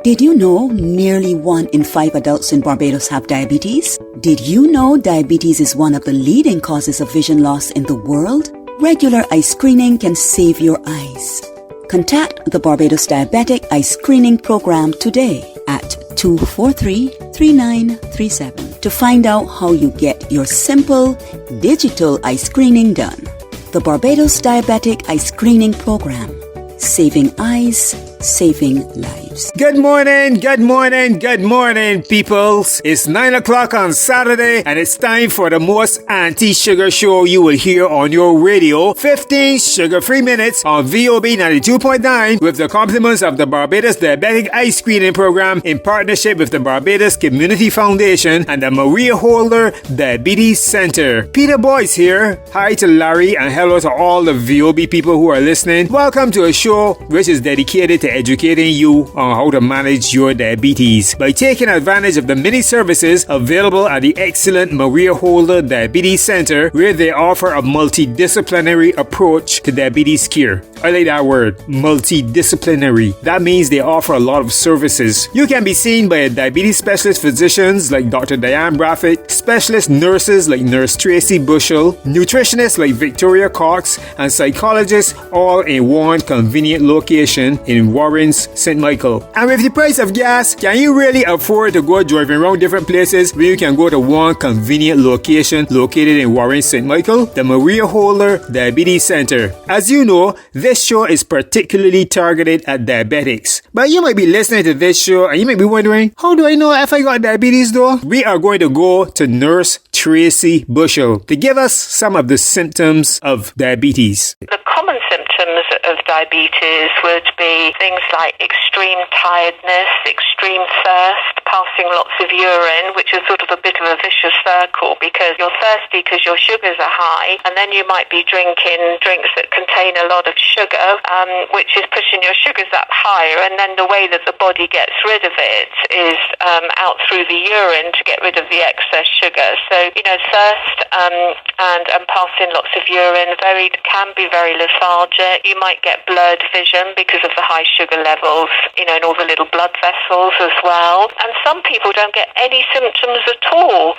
Did you know nearly 1 in 5 adults in Barbados have diabetes? Did you know diabetes is one of the leading causes of vision loss in the world? Regular eye screening can save your eyes. Contact the Barbados Diabetic Eye Screening Program today at 243-3937 to find out how you get your simple digital eye screening done. The Barbados Diabetic Eye Screening Program. Saving eyes, saving lives. Good morning, peoples. It's 9 o'clock on Saturday, and it's time for the most anti-sugar show you will hear on your radio. 15 sugar-free minutes on VOB 92.9 with the compliments of the Barbados Diabetic Eye Screening Program in partnership with the Barbados Community Foundation and the Maria Holder Diabetes Center. Peter Boyce here. Hi to Larry and hello to all the VOB people who are listening. Welcome to a show which is dedicated to educating you on how to manage your diabetes by taking advantage of the many services available at the excellent Maria Holder Diabetes Center, where they offer a multidisciplinary approach to diabetes care. I like that word, multidisciplinary. That means they offer a lot of services. You can be seen by a diabetes specialist physicians like Dr. Diane Braffett, specialist nurses like Nurse Tracy Bushell, nutritionists like Victoria Cox, and psychologists all in one convenient location in Warrens, St. Michael. And with the price of gas, can you really afford to go driving around different places when you can go to one convenient location located in Warrens, St. Michael? The Maria Holder Diabetes Center. As you know, this show is particularly targeted at diabetics. But you might be listening to this show and you might be wondering, how do I know if I got diabetes though? We are going to go to Nurse Tracy Bushell to give us some of the symptoms of diabetes. The common symptoms of diabetes would be things like extreme tiredness, extreme thirst, passing lots of urine, which is sort of a bit of a vicious circle because you're thirsty because your sugars are high, and then you might be drinking drinks that contain a lot of sugar, which is pushing your sugars up higher, and then the way that the body gets rid of it is out through the urine to get rid of the excess sugar. So, thirst and passing lots of urine can be very lethargic. You might get blurred vision because of the high sugar levels, in all the little blood vessels as well. And some people don't get any symptoms at all.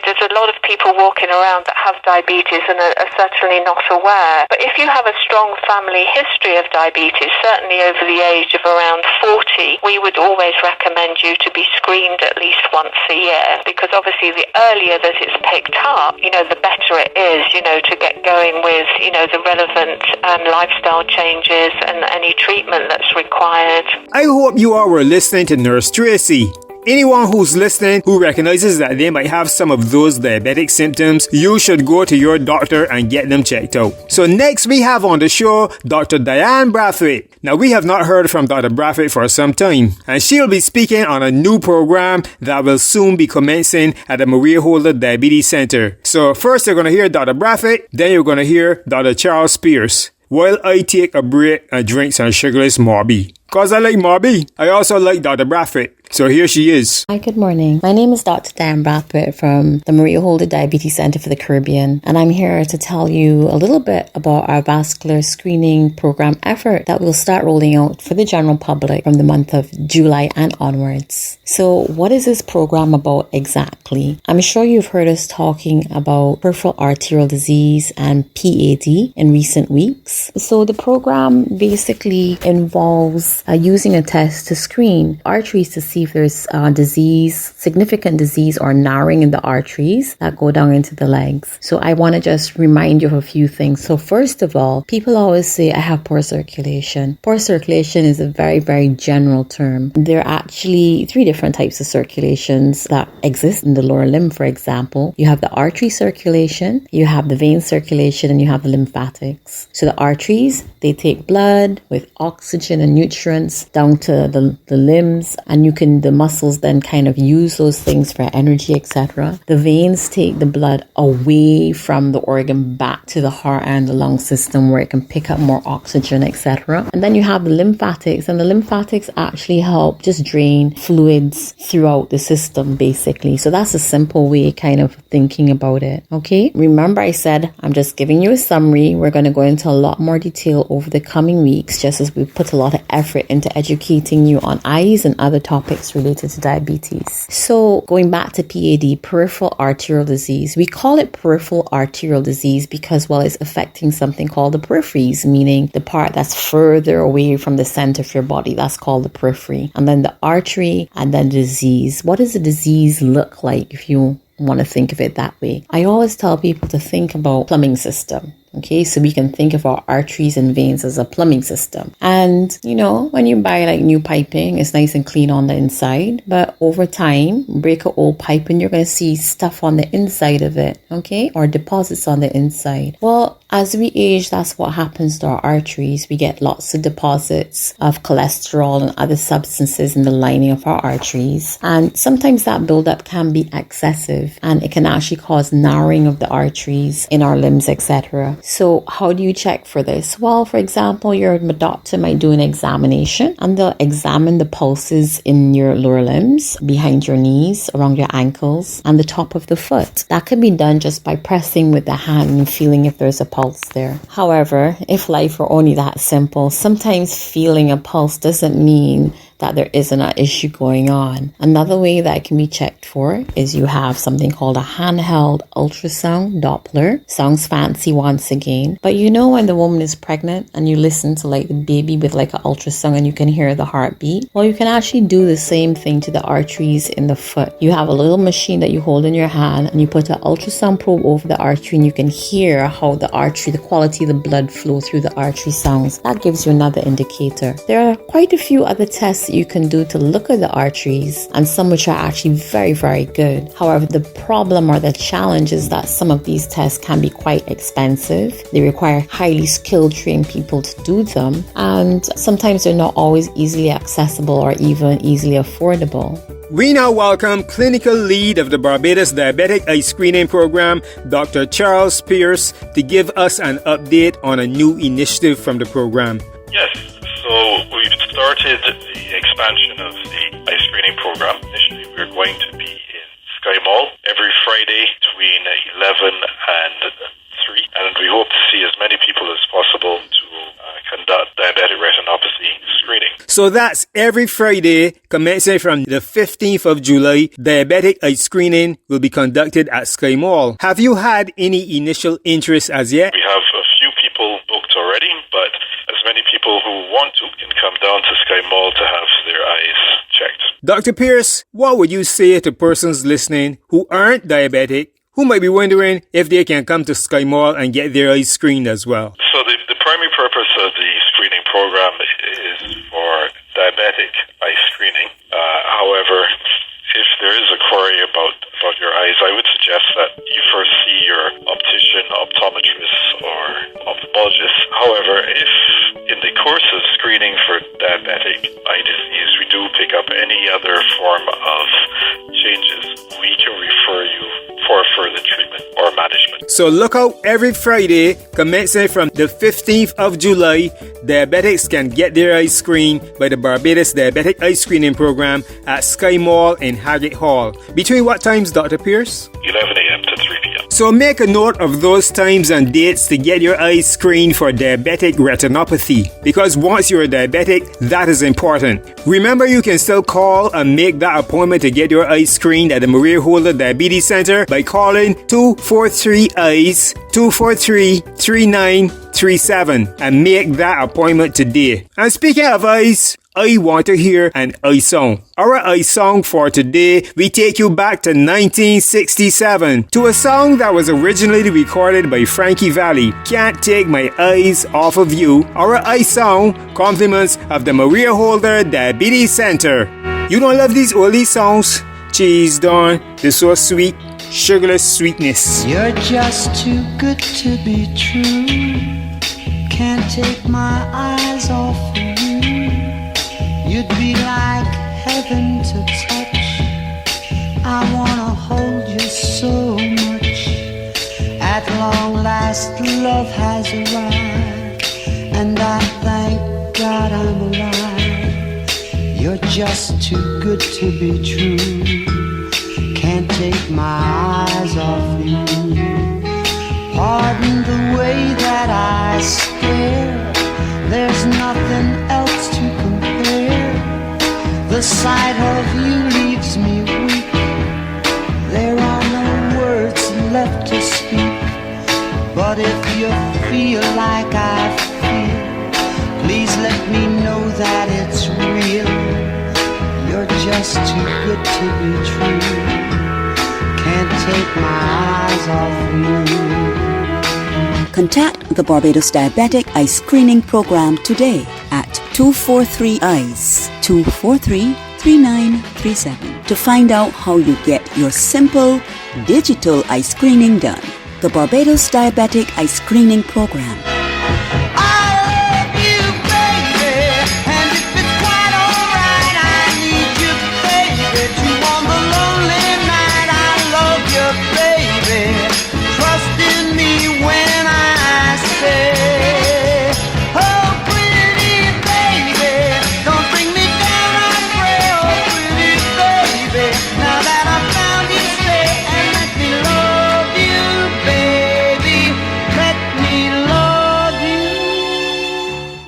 There's a lot of people walking around that have diabetes and are certainly not aware. But if you have a strong family history of diabetes, certainly over the age of around 40, we would always recommend you to be screened at least once a year, because obviously the earlier that it's picked up, the better it is, to get going with, the relevant lifestyle changes and any treatment that's required. I hope you all were listening to Nurse Tracy. Anyone who's listening who recognizes that they might have some of those diabetic symptoms, you should go to your doctor and get them checked out. So next we have on the show Dr. Diane Braffett. Now we have not heard from Dr. Braffett for some time, and she'll be speaking on a new program that will soon be commencing at the Maria Holder Diabetes Center. So first you're going to hear Dr. Braffett, then you're going to hear Dr. Charles Pierce, while I take a break and drink some sugarless Morby. Cause I like Morby, I also like Dr. Braffett. So here she is. Hi, good morning. My name is Dr. Diane Braffett from the Maria Holder Diabetes Center for the Caribbean, and I'm here to tell you a little bit about our vascular screening program effort that will start rolling out for the general public from the month of July and onwards. So what is this program about exactly? I'm sure you've heard us talking about peripheral arterial disease and PAD in recent weeks. So the program basically involves using a test to screen arteries to see if there's significant disease or narrowing in the arteries that go down into the legs. So I want to just remind you of a few things. So first of all, people always say I have poor circulation. Poor circulation is a very, very general term. There are actually 3 different types of circulations that exist in the lower limb, for example. You have the artery circulation, you have the vein circulation, and you have the lymphatics. So the arteries, they take blood with oxygen and nutrients down to the limbs, and you can and the muscles then kind of use those things for energy, etc. The veins take the blood away from the organ back to the heart and the lung system where it can pick up more oxygen, etc. And then you have the lymphatics, and the lymphatics actually help just drain fluids throughout the system, basically. So that's a simple way kind of thinking about it. Okay, remember I said I'm just giving you a summary. We're going to go into a lot more detail over the coming weeks, just as we put a lot of effort into educating you on eyes and other topics related to diabetes. So going back to PAD, peripheral arterial disease, we call it peripheral arterial disease because, well, it's affecting something called the peripheries, meaning the part that's further away from the center of your body. That's called the periphery. And then the artery, and then disease. What does the disease look like if you want to think of it that way? I always tell people to think about plumbing system. Okay, so we can think of our arteries and veins as a plumbing system. And, you know, when you buy like new piping, it's nice and clean on the inside. But over time, break an old pipe and you're going to see stuff on the inside of it, okay? Or deposits on the inside. Well, as we age, that's what happens to our arteries. We get lots of deposits of cholesterol and other substances in the lining of our arteries. And sometimes that buildup can be excessive and it can actually cause narrowing of the arteries in our limbs, etc. So how do you check for this? Well, for example, your doctor might do an examination and they'll examine the pulses in your lower limbs, behind your knees, around your ankles, and the top of the foot. That can be done just by pressing with the hand and feeling if there's a pulse there. However, if life were only that simple, sometimes feeling a pulse doesn't mean that there isn't an issue going on. Another way that it can be checked for is you have something called a handheld ultrasound Doppler. Sounds fancy once again, but you know when the woman is pregnant and you listen to like the baby with like an ultrasound and you can hear the heartbeat? Well, you can actually do the same thing to the arteries in the foot. You have a little machine that you hold in your hand and you put an ultrasound probe over the artery and you can hear how the artery, the quality of the blood flow through the artery sounds. That gives you another indicator. There are quite a few other tests you can do to look at the arteries, and some which are actually very, very good. However, the problem or the challenge is that some of these tests can be quite expensive. They require highly skilled, trained people to do them, and sometimes they're not always easily accessible or even easily affordable. We now welcome clinical lead of the Barbados Diabetic Eye Screening Program, Dr. Charles Pierce, to give us an update on a new initiative from the program. Yes, so we've started the expansion of the eye screening program. Initially, we're going to be in Sky Mall every Friday between 11 and 3, and we hope to see as many people as possible to conduct diabetic retinopathy screening. So that's every Friday, commencing from the 15th of July, diabetic eye screening will be conducted at Sky Mall. Have you had any initial interest as yet? We have a few people booked already, but as many people who want to can come down to Sky Mall to have their eyes checked. Dr. Pierce, what would you say to persons listening who aren't diabetic, who might be wondering if they can come to Sky Mall and get their eyes screened as well? So the primary purpose of the screening program is for diabetic eye screening. However, if there is a query about your eyes, I would suggest that you first see your optician, optometrist, or ophthalmologist. However, if in the course of screening for diabetic eye disease, we do pick up any other form of changes, we can refer you for further treatment or management. So look out every Friday, commencing from the 15th of July, diabetics can get their eyes screened by the Barbados Diabetic Eye Screening Program at Sky Mall in Haggett Hall. Between what times, Dr. Pierce? 11 a.m. to 3 p.m. So make a note of those times and dates to get your eyes screened for diabetic retinopathy, because once you're a diabetic, that is important. Remember, you can still call and make that appointment to get your eyes screened at the Maria Holder Diabetes Center by calling 243-EYES 243-3937 and make that appointment today. And speaking of eyes, I want to hear an eye song. Our eye song for today, we take you back to 1967 to a song that was originally recorded by Frankie Valli, Can't Take My Eyes Off of You. Our eye song, compliments of the Maria Holder Diabetes Center. You don't love these oldie songs? Cheese Dawn, they're so sweet, sugarless sweetness. You're just too good to be true. Can't take my eyes off of you. You'd be like heaven to touch. I wanna hold you so much. At long last, love has arrived, and I thank God I'm alive. You're just too good to be true. Can't take my eyes off you. Pardon the way that I stare. There's nothing else to compare. The sight of you leaves me weak. There are no words left to speak. But if you feel like I feel, please let me know that it's real. You're just too good to be true. Can't take my eyes off you. Contact the Barbados Diabetic Eye Screening Program today at 243-EYES, 243-3937 to find out how you get your simple digital eye screening done. The Barbados Diabetic Eye Screening Program.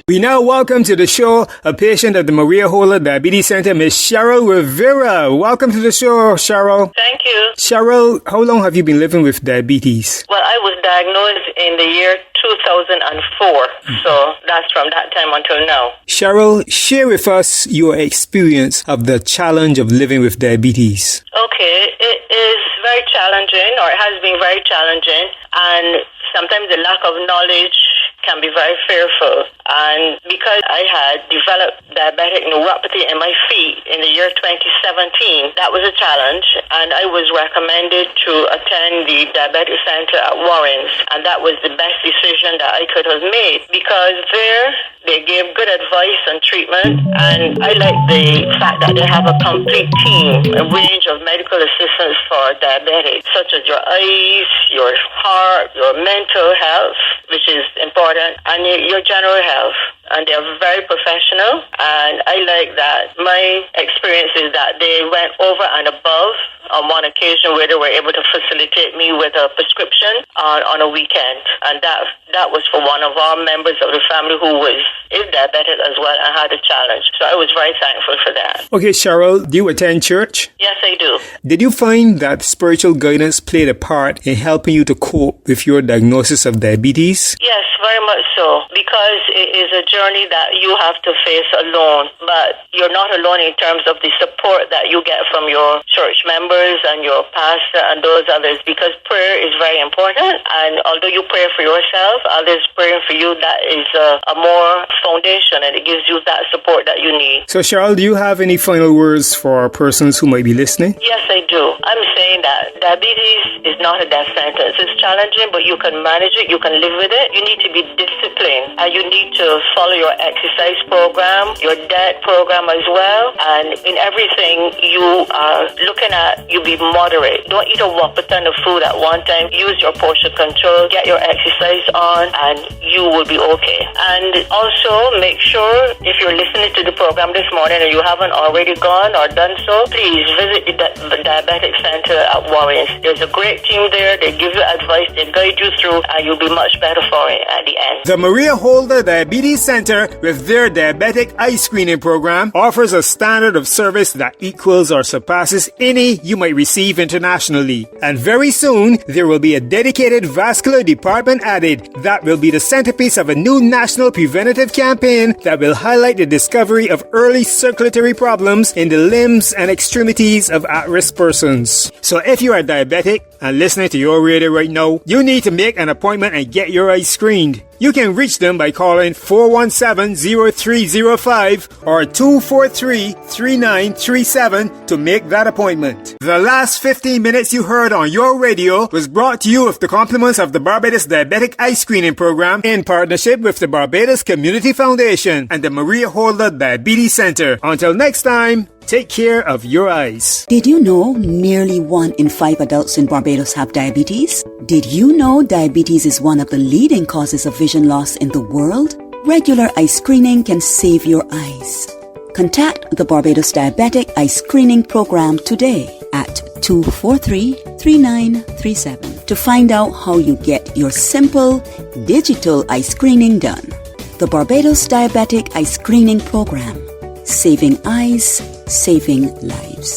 We now welcome to the show a patient at the Maria Holder Diabetes Center, Ms. Cheryl Rivera. Welcome to the show, Cheryl. Thank you. Cheryl, how long have you been living with diabetes? Well, I was diagnosed in the year 2004, so that's from that time until now. Cheryl, share with us your experience of the challenge of living with diabetes. Okay, it is very challenging, or it has been very challenging, and sometimes the lack of knowledge can be very fearful. And because I had developed diabetic neuropathy in my feet in the year 2017, that was a challenge, and I was recommended to attend the Diabetic Center at Warren's, and that was the best decision that I could have made, because there they gave good advice on treatment, and I like the fact that they have a complete team, a range of medical assistance for diabetics, such as your eyes, your heart, your mental health, which is important, and your general health. And they're very professional, and I like that. My experience is that they went over and above on one occasion where they were able to facilitate me with a prescription on a weekend, and that was for one of our members of the family who is diabetic as well and had a challenge. So I was very thankful for that. Okay, Cheryl, do you attend church? Yes, I do. Did you find that spiritual guidance played a part in helping you to cope with your diagnosis of diabetes? Yes, very much so, because it is a journey that you have to face alone, but you're not alone in terms of the support that you get from your church members and your pastor and those others, because prayer is very important, and although you pray for yourself, others praying for you, that is a more foundation, and it gives you that support that you need. So Cheryl, do you have any final words for persons who might be listening? Yes, I do. I'm saying that diabetes is not a death sentence. It's challenging, but you can manage it, you can live with it. You need to be disciplined, and you need to follow your exercise program, your diet program as well, and in everything you are looking at, you be moderate. Don't eat a whopper ton of food at one time. Use your portion control, get your exercise on, and you will be okay. And also make sure, if you're listening to the program this morning and you haven't already gone or done so, please visit the Diabetic Center at Warren's. There's a great team there. They give you advice, they guide you through, and you'll be much better for it at the end. The Maria Holder Diabetes Center, with their diabetic eye screening program, offers a standard of service that equals or surpasses any you might receive internationally. And very soon, there will be a dedicated vascular department added that will be the centerpiece of a new national preventative campaign that will highlight the discovery of early circulatory problems in the limbs and extremities of at-risk persons. So if you are diabetic and listening to your radio right now, you need to make an appointment and get your eyes screened. You can reach them by calling 417-0305 or 243-3937 to make that appointment. The last 15 minutes you heard on your radio was brought to you with the compliments of the Barbados Diabetic Eye Screening Program in partnership with the Barbados Community Foundation and the Maria Holder Diabetes Center. Until next time, Take care of your eyes. Did you know nearly 1 in 5 adults in Barbados have diabetes? Did you know diabetes is one of the leading causes of vision loss in the world? Regular eye screening can save your eyes. Contact the Barbados Diabetic Eye Screening Program today at 243-3937 to find out how you get your simple digital eye screening done. The Barbados Diabetic Eye Screening Program. Saving eyes, saving lives.